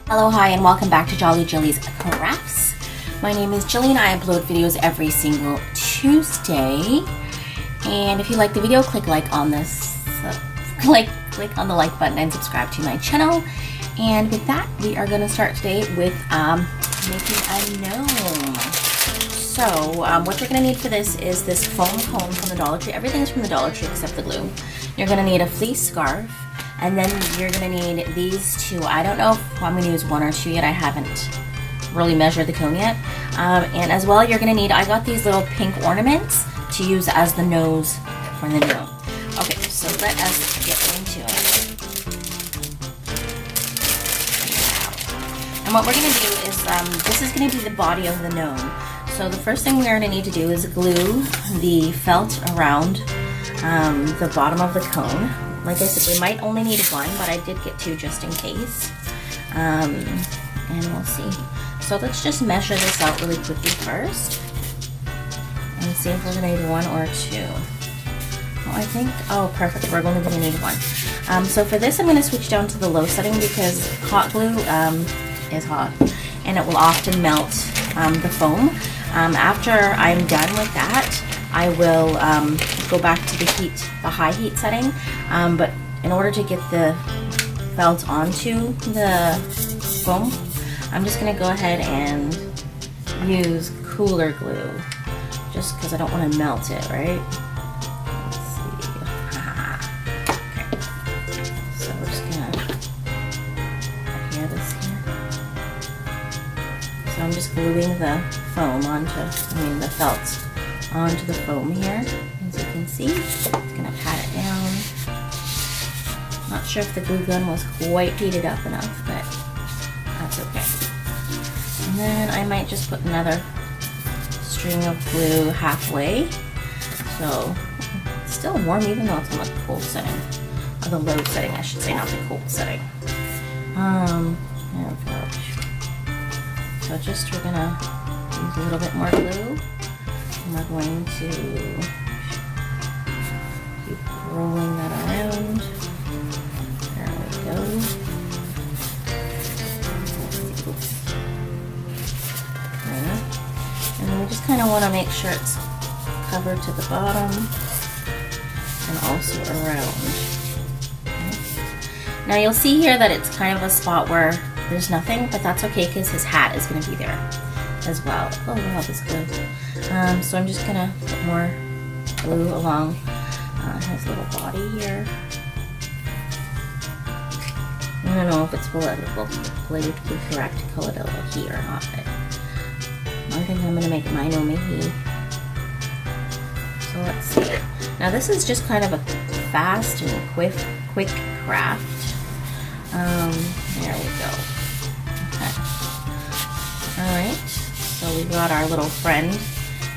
Hello, hi, and welcome back to Jolly Jilly's Crafts. My name is Jillian. I upload videos every single Tuesday. And if you like the video, click like on this, click on the like button and subscribe to my channel. And with that, we are going to start today with making a gnome. So what you're going to need for this is this foam cone from the Dollar Tree. Everything's from the Dollar Tree except the glue. You're going to need a fleece scarf. And then you're going to need these two. I don't know if I'm going to use one or two yet. I haven't really measured the cone yet. And as well, you're going to need, I got these little pink ornaments to use as the nose for the gnome. Okay, so let us get into it. And what we're going to do is, this is going to be the body of the gnome. So the first thing we're going to need to do is glue the felt around the bottom of the cone. Like I said, we might only need one, but I did get two just in case. And we'll see. So let's just measure this out really quickly first. And see if we're going to need one or two. Oh, I think, oh perfect, we're only going to need one. So for this I'm going to switch down to the low setting because hot glue is hot. And it will often melt the foam. After I'm done with that, I will go back to the high heat setting, but in order to get the felt onto the foam, I'm just going to go ahead and use cooler glue, just because I don't want to melt it, right? Let's see. Okay. So we're just going to adhere this here. So I'm just gluing the foam the felt onto the foam here, as you can see. Just gonna pat it down. Not sure if the glue gun was quite heated up enough, but that's okay. And then I might just put another string of glue halfway. So it's still warm even though it's on the cold setting. Or the low setting, I should say, not the cold setting. There we go. So just we're gonna use a little bit more glue. And we're going to keep rolling that around. There we go. And then we just kind of want to make sure it's covered to the bottom and also around. Now you'll see here that it's kind of a spot where there's nothing, but that's okay because his hat is going to be there as well. Oh wow, this glue. So I'm just gonna put more glue along his little body here. I don't know if it's politically correct to call it a he or not, but I think I'm gonna make my gnome a he. So let's see. Now this is just kind of a fast and quick craft. There we go. Okay. All right. So we've got our little friend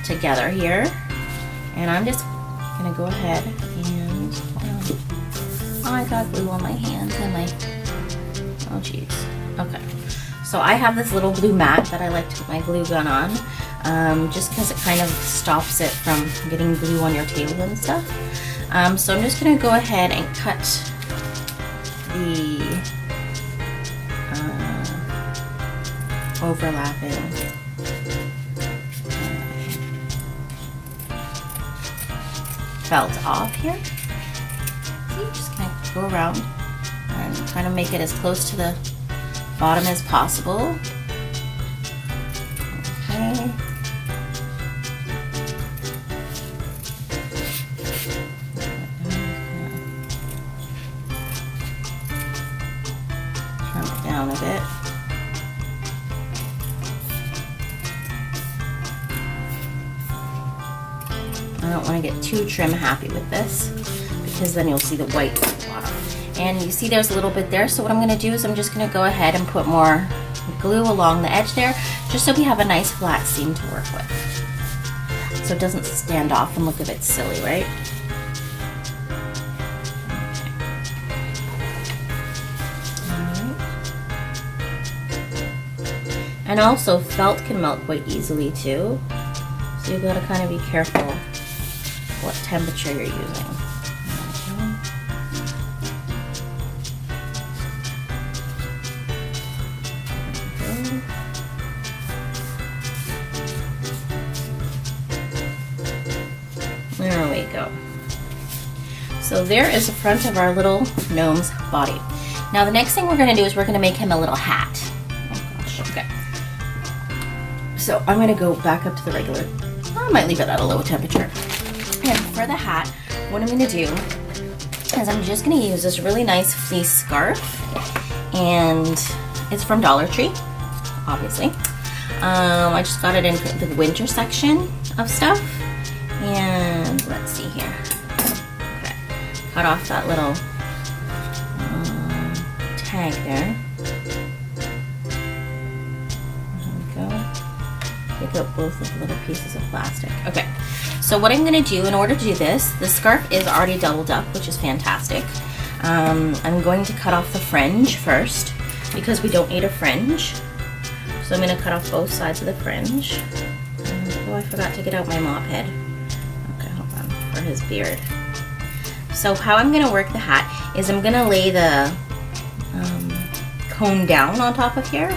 together here, and I'm just gonna go ahead and oh, I got glue on my hands and oh jeez. Okay, so I have this little blue mat that I like to put my glue gun on, just because it kind of stops it from getting glue on your table and stuff. So I'm just gonna go ahead and cut the overlapping felt off here. See, just kind of go around and kind of make it as close to the bottom as possible. Okay. Turn it down a bit. I don't want to get too trim happy with this because then you'll see the white at the bottom. And you see there's a little bit there, so what I'm going to do is I'm just going to go ahead and put more glue along the edge there, just so we have a nice flat seam to work with. So it doesn't stand off and look a bit silly, right? And also felt can melt quite easily too, so you've got to kind of be careful what temperature you're using. So there is the front of our little gnome's body. Now the next thing we're gonna do is we're gonna make him a little hat. Oh gosh, okay. So I'm gonna go back up to the regular, I might leave it at a low temperature. And for the hat, what I'm gonna do is I'm just gonna use this really nice fleece scarf, and it's from Dollar Tree, obviously. I just got it in the winter section of stuff, and let's see here. Okay, cut off that little tag there. There we go. Pick out both of the little pieces of plastic. Okay, so what I'm going to do in order to do this, the scarf is already doubled up, which is fantastic. I'm going to cut off the fringe first because we don't need a fringe. So I'm going to cut off both sides of the fringe. Oh, I forgot to get out my mop head. Okay, hold on, for his beard. So how I'm going to work the hat is I'm going to lay the cone down on top of here,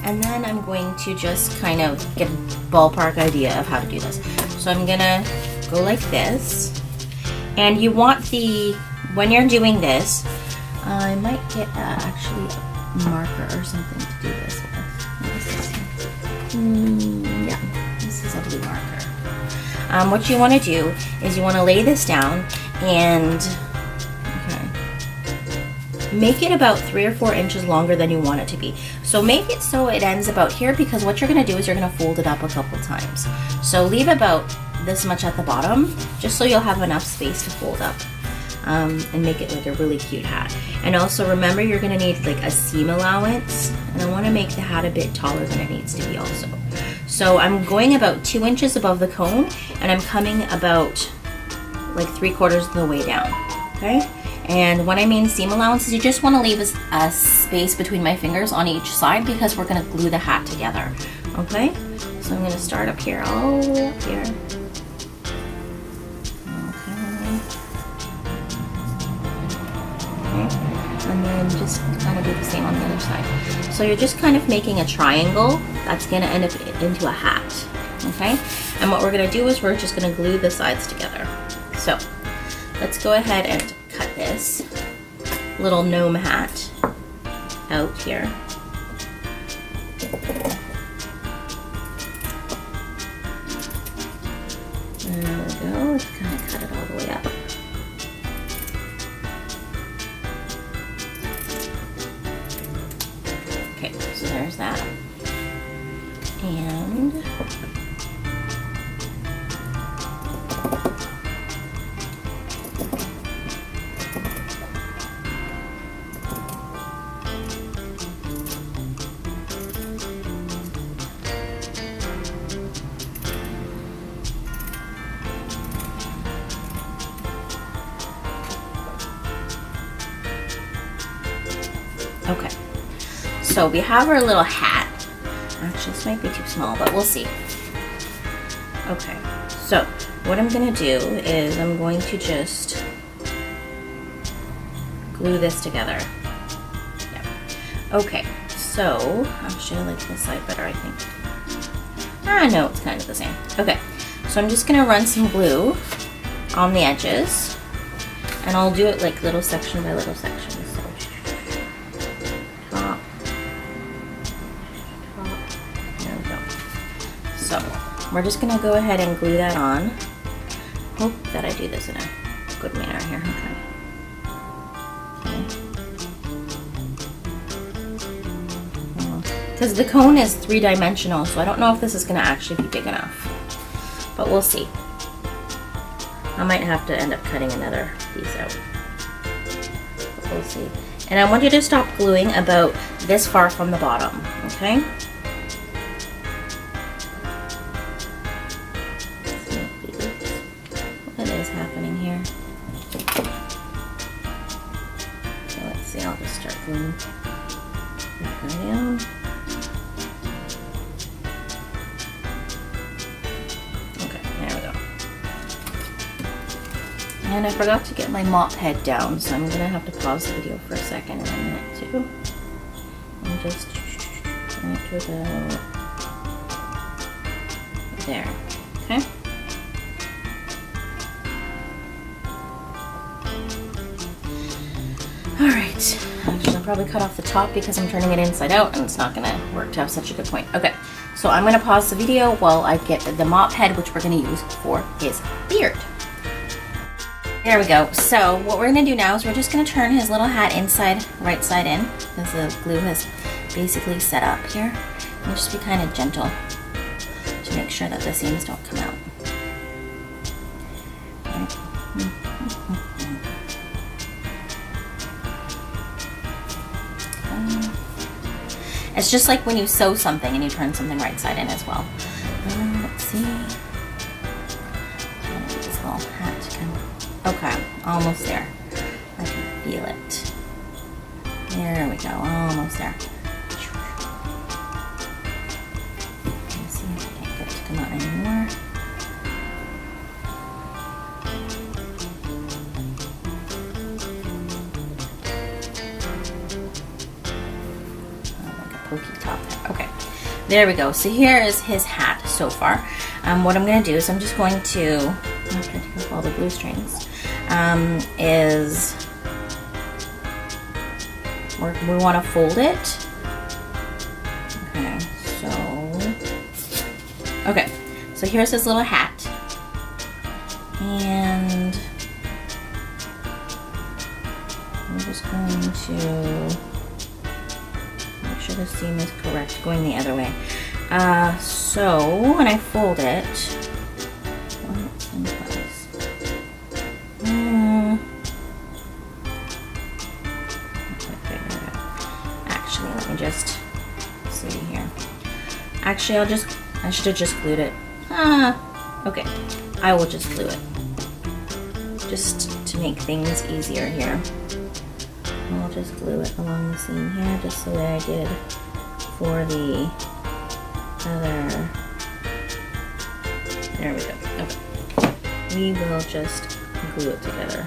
and then I'm going to just kind of get a ballpark idea of how to do this. So I'm going to go like this, and you want the, when you're doing this, I might get actually a marker or something to do this with. Yeah, this is a blue marker. What you want to do is you want to lay this down and make it about 3 or 4 inches longer than you want it to be. So make it so it ends about here, because what you're going to do is you're going to fold it up a couple times. So leave about this much at the bottom, just so you'll have enough space to fold up. And make it like a really cute hat. And also remember, you're going to need like a seam allowance, and I want to make the hat a bit taller than it needs to be also. So I'm going about 2 inches above the cone, and I'm coming about like 3/4 of the way down. Okay, and when I mean seam allowances, you just want to leave a space between my fingers on each side, because we're going to glue the hat together. Okay, so I'm going to start up here, all the way up here. And then just kind of do the same on the other side. So you're just kind of making a triangle that's going to end up into a hat. Okay? And what we're going to do is we're just going to glue the sides together. So let's go ahead and cut this little gnome hat out here. There we go. Let's kind of cut it all the way up. Okay, so there's that. And okay. So we have our little hat. Actually, this might be too small, but we'll see. Okay, so what I'm gonna do is I'm going to just glue this together. Yep. Okay, so actually I like this side better, I think. Ah, no, it's kind of the same. Okay, so I'm just gonna run some glue on the edges, and I'll do it like little section by little section. So we're just gonna go ahead and glue that on. Hope that I do this in a good manner here. Okay. Because the cone is 3-dimensional, so I don't know if this is gonna actually be big enough, but we'll see. I might have to end up cutting another piece out, but we'll see. And I want you to stop gluing about this far from the bottom, okay? Happening here. Okay, let's see, I'll just start gluing right down. Okay, there we go. And I forgot to get my mop head down, so I'm gonna have to pause the video for a second in a minute too. And just try it about there. Okay. Actually, I'll probably cut off the top because I'm turning it inside out and it's not gonna work to have such a good point. Okay, so I'm gonna pause the video while I get the mop head, which we're gonna use for his beard. There we go. So what we're gonna do now is we're just gonna turn his little hat inside, right side in, because the glue has basically set up here. And just be kind of gentle to make sure that the seams don't come out. It's just like when you sew something and you turn something right side in as well. Let's see. This little hat can... Okay, almost there. I can feel it. There we go, almost there. Let's see if I can't get it to come out anymore. Pokey top there. Okay, there we go. So here is his hat so far. What I'm going to do is I'm just going to, after I take off all the glue strings, is we want to fold it. Okay, so here's his little hat, and I'm just going to make sure the seam is correct, going the other way. So when I fold it, it's in place. Actually, let me just see here. Actually, I should have just glued it. Okay, I will just glue it, just to make things easier here. I'll just glue it along the seam here, just the way I did for the other. There we go. Okay. We will just glue it together.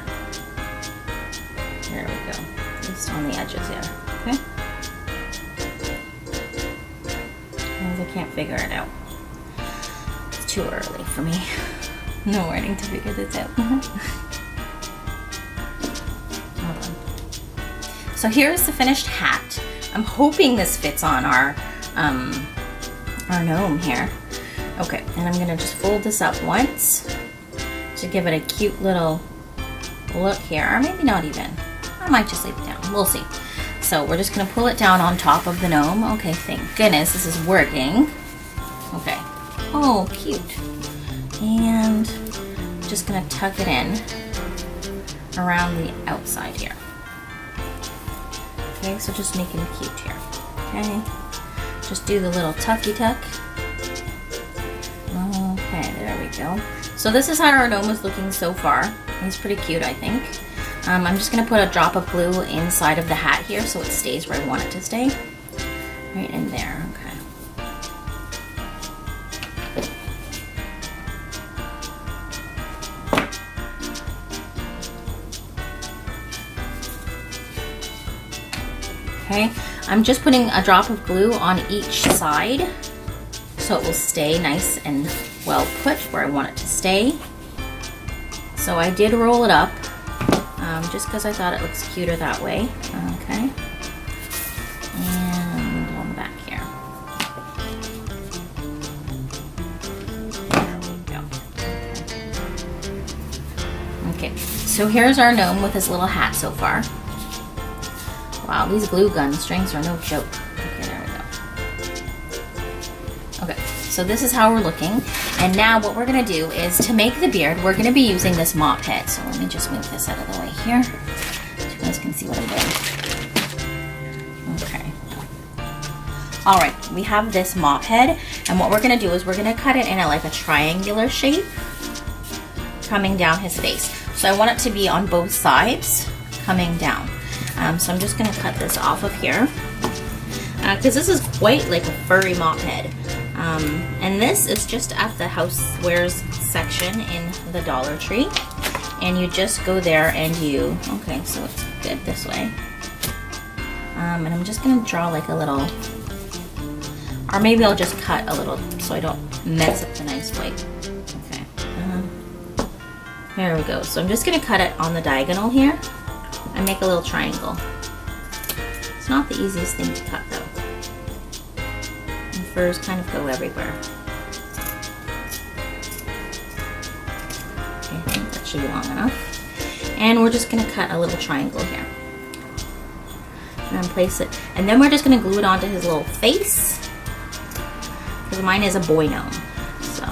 There we go. Just on the edges there. Okay? As I can't figure it out. It's too early for me. No warning to figure this out. So here's the finished hat. I'm hoping this fits on our gnome here. Okay, and I'm gonna just fold this up once to give it a cute little look here, or maybe not even. I might just leave it down, we'll see. So we're just gonna pull it down on top of the gnome. Okay, thank goodness this is working. Okay, oh cute. And just gonna tuck it in around the outside here. Okay, so just making it cute here. Okay, just do the little tucky tuck. Okay, there we go. So this is how our gnome is looking so far. He's pretty cute, I think. I'm just gonna put a drop of glue inside of the hat here so it stays where I want it to stay. Right in there, okay. Okay, I'm just putting a drop of glue on each side so it will stay nice and well put where I want it to stay. So I did roll it up just because I thought it looks cuter that way. Okay, and on the back here. There we go. Okay, so here's our gnome with his little hat so far. Wow, these glue gun strings are no joke. Okay, there we go. Okay, so this is how we're looking. And now what we're gonna do is to make the beard, we're gonna be using this mop head. So let me just move this out of the way here so you guys can see what I'm doing. Okay. All right, we have this mop head. And what we're gonna do is we're gonna cut it in like a triangular shape coming down his face. So I want it to be on both sides coming down. So I'm just going to cut this off of here because this is quite like a furry mop head. And this is just at the housewares section in the Dollar Tree. And you just go there and you, okay, so it's good this way. And I'm just going to draw like a little, or maybe I'll just cut a little so I don't mess up the nice white. Okay. There we go. So I'm just going to cut it on the diagonal here and make a little triangle. It's not the easiest thing to cut though. And furs kind of go everywhere. Okay, I think that should be long enough. And we're just gonna cut a little triangle here. And then place it, and then we're just gonna glue it onto his little face. Because mine is a boy gnome, so.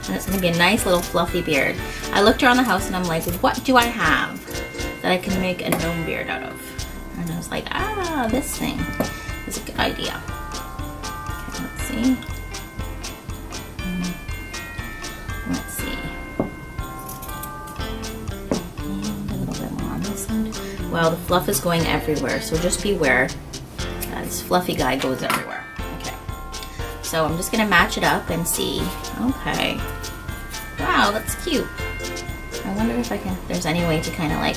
And it's gonna be a nice little fluffy beard. I looked around the house and I'm like, what do I have that I can make a gnome beard out of? And I was like, ah, this thing is a good idea. Okay, let's see. Let's see. And a little bit more on this side. Wow, the fluff is going everywhere, so just beware. This fluffy guy goes everywhere. Okay. So I'm just gonna match it up and see. Okay. Wow, that's cute. I wonder if there's any way to kind of like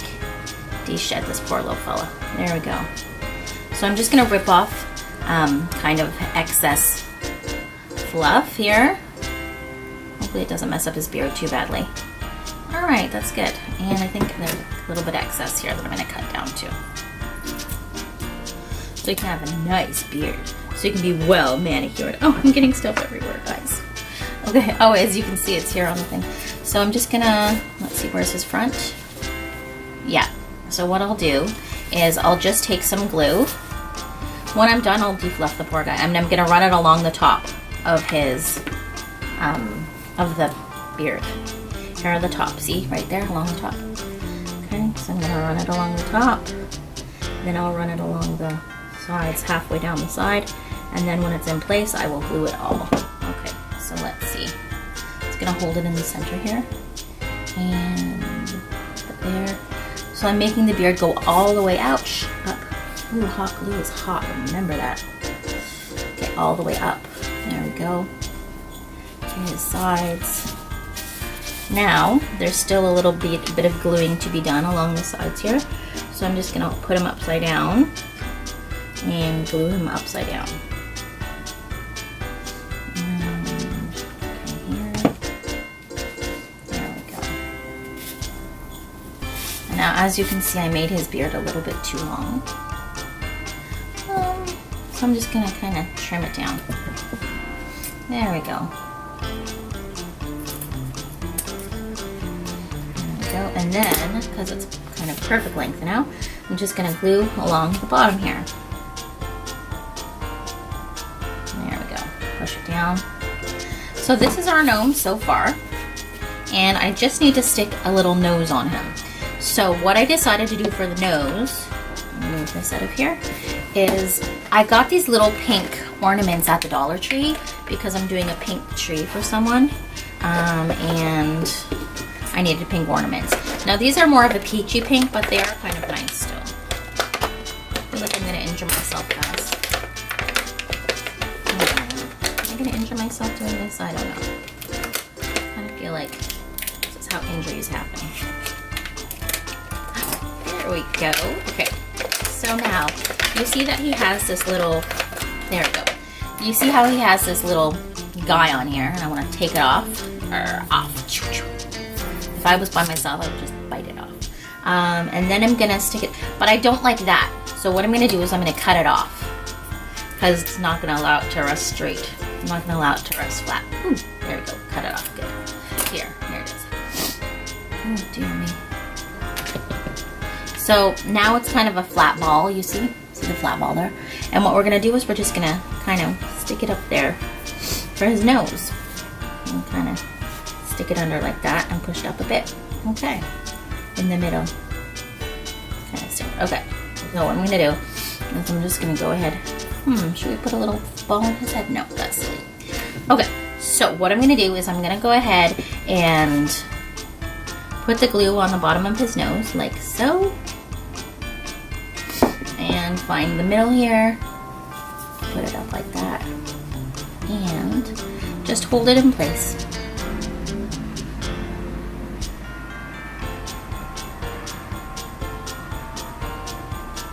de-shed this poor little fella. There we go. So I'm just gonna rip off kind of excess fluff here. Hopefully it doesn't mess up his beard too badly. All right, that's good. And I think there's a little bit excess here that I'm gonna cut down too. So you can have a nice beard. So you can be well manicured. Oh, I'm getting stuff everywhere, guys. Okay, oh, as you can see, it's here on the thing. So I'm just gonna, let's see, where's his front? Yeah, so what I'll do is I'll just take some glue. When I'm done, I'll defluff the poor guy. And I'm gonna run it along the top of his, of the beard. Here are the top, see, right there, along the top. Okay, so I'm gonna run it along the top. Then I'll run it along the sides, halfway down the side. And then when it's in place, I will glue it all. Okay, so let's see. It's gonna hold it in the center here. And put it there. So I'm making the beard go all the way out, up. Ooh, hot glue is hot, remember that. Okay, all the way up. There we go. To his sides. Now, there's still a little bit of gluing to be done along the sides here. So I'm just gonna put him upside down and glue him upside down. Now, as you can see, I made his beard a little bit too long. So I'm just gonna kind of trim it down. There we go. There we go. And then, because it's kind of perfect length now, I'm just gonna glue along the bottom here. There we go. Push it down. So this is our gnome so far. And I just need to stick a little nose on him. So what I decided to do for the nose, move this out of here, is I got these little pink ornaments at the Dollar Tree because I'm doing a pink tree for someone, and I needed pink ornaments. Now these are more of a peachy pink, but they are kind of nice still. I feel like I'm gonna injure myself, guys. Am I gonna injure myself doing this? I don't know. I kind of feel like this is how injuries happen. There we go. Okay, so now you see that he has this little, there we go. You see how he has this little guy on here, and I want to take it off, or off. If I was by myself, I would just bite it off. And then I'm gonna stick it, but I don't like that. So what I'm gonna do is I'm gonna cut it off, because it's not gonna allow it to rest straight. I'm not gonna allow it to rest flat. Ooh, there we go, cut it off, good. Here it is. Oh, dear me. So now it's kind of a flat ball, you see? See the flat ball there? And what we're gonna do is we're just gonna kind of stick it up there for his nose. And kind of stick it under like that and push it up a bit. Okay, in the middle. Kind of stick, okay. So what I'm gonna do is I'm just gonna go ahead. Should we put a little ball on his head? No, that's silly. Okay, so what I'm gonna do is I'm gonna go ahead and put the glue on the bottom of his nose, like so. And find the middle here, put it up like that, and just hold it in place.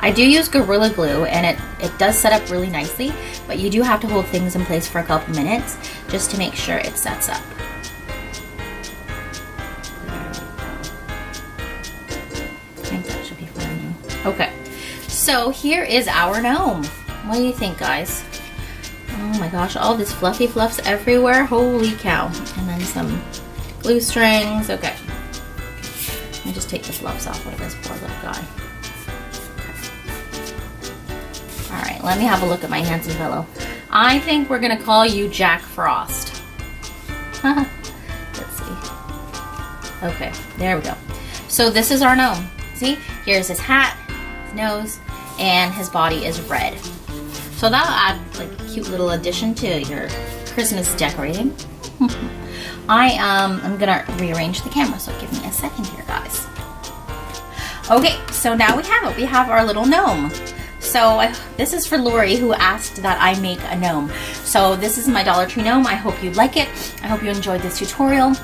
I do use Gorilla Glue, and it does set up really nicely, but you do have to hold things in place for a couple minutes just to make sure it sets up. Okay, so here is our gnome. What do you think, guys? Oh my gosh, all this fluffy fluffs everywhere. Holy cow. And then some glue strings. Okay. Let me just take the fluffs off of this poor little guy. Okay. Alright, let me have a look at my handsome fellow. I think we're going to call you Jack Frost. Let's see. Okay, there we go. So this is our gnome. See? Here's his hat, his nose, and his body is red. So that'll add like a cute little addition to your Christmas decorating. I'm gonna rearrange the camera, so give me a second here, guys. Okay, so now we have it. We have our little gnome. So this is for Lori, who asked that I make a gnome. So this is my Dollar Tree gnome. I hope you like it. I hope you enjoyed this tutorial.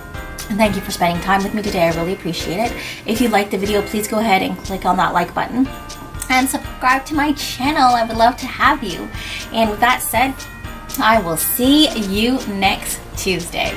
And thank you for spending time with me today. I really appreciate it. If you liked the video, please go ahead and click on that like button. And subscribe to my channel. I would love to have you. And with that said, I will see you next Tuesday.